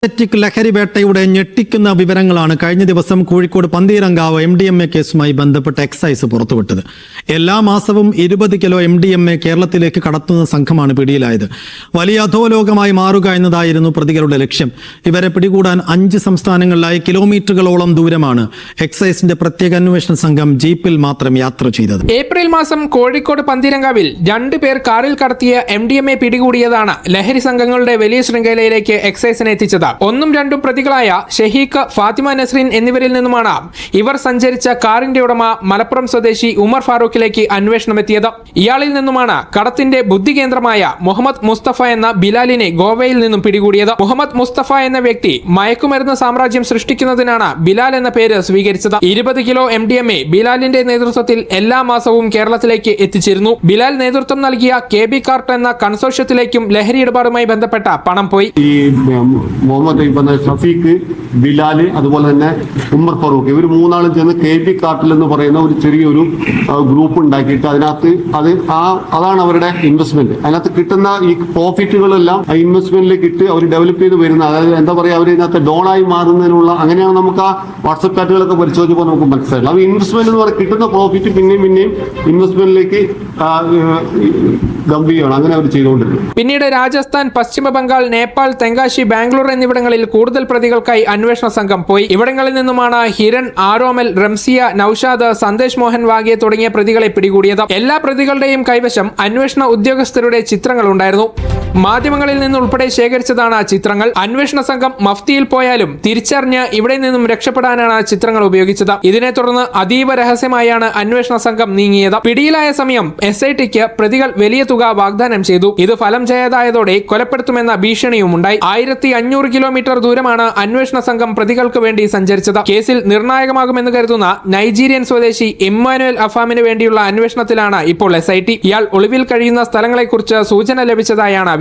Synthetic ലഹരി വേട്ടയുടെ ഞെട്ടിക്കുന്ന വിവരങ്ങളാണ് കഴിഞ്ഞ ദിവസം കോഴിക്കോട് പന്തീരങ്കാവ് MDMA കേസുമായി ബന്ധപ്പെട്ട് എക്സൈസ് പുറത്തുവിട്ടത്. എല്ലാ മാസവും 20 കിലോ MDMA കേരളത്തിലേക്ക് കടത്തുന്ന സംഘമാണ് പിടിയിലായത്. വലിയ അധോലോകമായി മാറുക എന്നതായിരുന്നു പ്രതികളുടെ ലക്ഷ്യം. ഇവരെ പിടികൂടാൻ 5 സംസ്ഥാനങ്ങളിലായി കിലോമീറ്ററുകളോളം ദൂരമാണ് എക്സൈസിന്റെ പ്രത്യേക അന്വേഷണ സംഘം ജീപ്പിൽ മാത്രം യാത്ര ചെയ്തത്. ഏപ്രിൽ മാസം കോഴിക്കോട് പന്തീരങ്കാവിൽ 2 പേർ കാറിൽ കടത്തിയ MDMA പിടികൂടിയതാണ് ലഹരി സംഘങ്ങളുടെ വലിയ ശൃംഖലയിലേക്ക് എക്സൈസിനെ എത്തിച്ചത്. 1ഉം 2ഉം പ്രതികളായ ഷെഹീഖ്, ഫാത്തിമ നസ്രീൻ എന്നിവരിൽ നിന്നുമാണ് ഇവർ സഞ്ചരിച്ച കാറിന്റെ ഉടമ മലപ്പുറം സ്വദേശി ഉമർ ഫാറൂഖിലേക്ക് അന്വേഷണം എത്തിയത്. ഇയാളിൽ നിന്നുമാണ് കടത്തിന്റെ ബുദ്ധികേന്ദ്രമായ മുഹമ്മദ് മുസ്തഫ എന്ന ബിലാലിനെ ഗോവയിൽ നിന്നും പിടികൂടിയത്. മുഹമ്മദ് മുസ്തഫ എന്ന വ്യക്തി മയക്കുമരുന്ന് സാമ്രാജ്യം സൃഷ്ടിക്കുന്നതിനാണ് ബിലാൽ എന്ന പേര് സ്വീകരിച്ചത്. 20 കിലോ MDMA ബിലാലിന്റെ നേതൃത്വത്തിൽ എല്ലാ മാസവും കേരളത്തിലേക്ക് എത്തിച്ചിരുന്നു. ബിലാൽ നേതൃത്വം നൽകിയ KB കാർട്ട് എന്ന കൺസോർഷ്യത്തിലേക്കും ലഹരി ഇടപാടുമായി ബന്ധപ്പെട്ട പണം പോയി. ഷഫീഖ്, ബിലാല്, അതുപോലെ തന്നെ ഉമർ ഫറൂഖ്, ഇവർ മൂന്നാളും ചേർന്ന് KB കാർട്ടിൽ എന്ന് പറയുന്ന ഒരു ചെറിയൊരു ഗ്രൂപ്പ് ഉണ്ടാക്കിയിട്ട് അതിനകത്ത് അതാണ് അവരുടെ ഇൻവെസ്റ്റ്മെന്റ്. അതിനകത്ത് കിട്ടുന്ന ഈ പ്രോഫിറ്റുകളെല്ലാം ആ ഇൻവെസ്റ്റ്മെന്റിലേക്ക് ഇട്ട് അവർ ഡെവലപ്പ് ചെയ്ത് വരുന്ന, അതായത് എന്താ പറയുക, അവർ ഇതിനകത്ത് ഡോളായി മാറുന്നതിനുള്ള, അങ്ങനെയാണ് നമുക്ക് ആ വാട്സപ്പ് ചാറ്റുകളൊക്കെ പരിശോധിച്ചപ്പോൾ നമുക്ക് മനസ്സിലായില്ല. അപ്പോൾ ഇൻവെസ്റ്റ്മെന്റ് എന്ന് പറയുന്നത് കിട്ടുന്ന പ്രോഫിറ്റ് പിന്നെയും ഇൻവെസ്റ്റ്മെന്റിലേക്ക് ഗംഭീരമാണ്. അങ്ങനെ അവർ ചെയ്തുകൊണ്ടിരുന്നു. പിന്നീട് രാജസ്ഥാൻ, പശ്ചിമ ബംഗാൾ, നേപ്പാൾ, തെങ്കാശി, ബാംഗ്ലൂർ എന്നിവിടങ്ങളിൽ കൂടുതൽ പ്രതികൾക്കായി അന്വേഷണ സംഘം പോയി. ഇവിടങ്ങളിൽ നിന്നുമാണ് ഹിരൺ, ആരോമൽ, റംസിയ, നൌഷാദ്, സന്ദേശ് മോഹൻ വാഗെ തുടങ്ങിയ പ്രതികളെ പിടികൂടിയത്. എല്ലാ പ്രതികളുടെയും കൈവശം അന്വേഷണ ഉദ്യോഗസ്ഥരുടെ ചിത്രങ്ങൾ ഉണ്ടായിരുന്നു. മാധ്യമങ്ങളിൽ നിന്നുൾപ്പെടെ ശേഖരിച്ചതാണ് ചിത്രങ്ങൾ. അന്വേഷണ സംഘം മഫ്തിയിൽ പോയാലും തിരിച്ചറിഞ്ഞ് ഇവിടെ നിന്നും രക്ഷപ്പെടാനാണ് ചിത്രങ്ങൾ ഉപയോഗിച്ചത്. ഇതിനെ തുടർന്ന് അതീവ രഹസ്യമായാണ് അന്വേഷണ സംഘം നീങ്ങിയത്. പിടിയിലായ സമയം SITക്ക് പ്രതികൾ വലിയ തുക വാഗ്ദാനം ചെയ്തു. ഇത് ഫലം ചെയ്യാതായതോടെ കൊലപ്പെടുത്തുമെന്ന ഭീഷണിയും ഉണ്ടായി. 1500 കിലോമീറ്റർ ദൂരമാണ് അന്വേഷണ സംഘം പ്രതികൾക്ക് വേണ്ടി സഞ്ചരിച്ചത്. കേസിൽ നിർണായകമാകുമെന്ന് കരുതുന്ന നൈജീരിയൻ സ്വദേശി ഇമ്മാനുവൽ അഫാമിന് വേണ്ടിയുള്ള അന്വേഷണത്തിലാണ് ഇപ്പോൾ SIT. ഇയാൾ ഒളിവിൽ കഴിയുന്ന സ്ഥലങ്ങളെക്കുറിച്ച് സൂചന ലഭിച്ചതായാണ്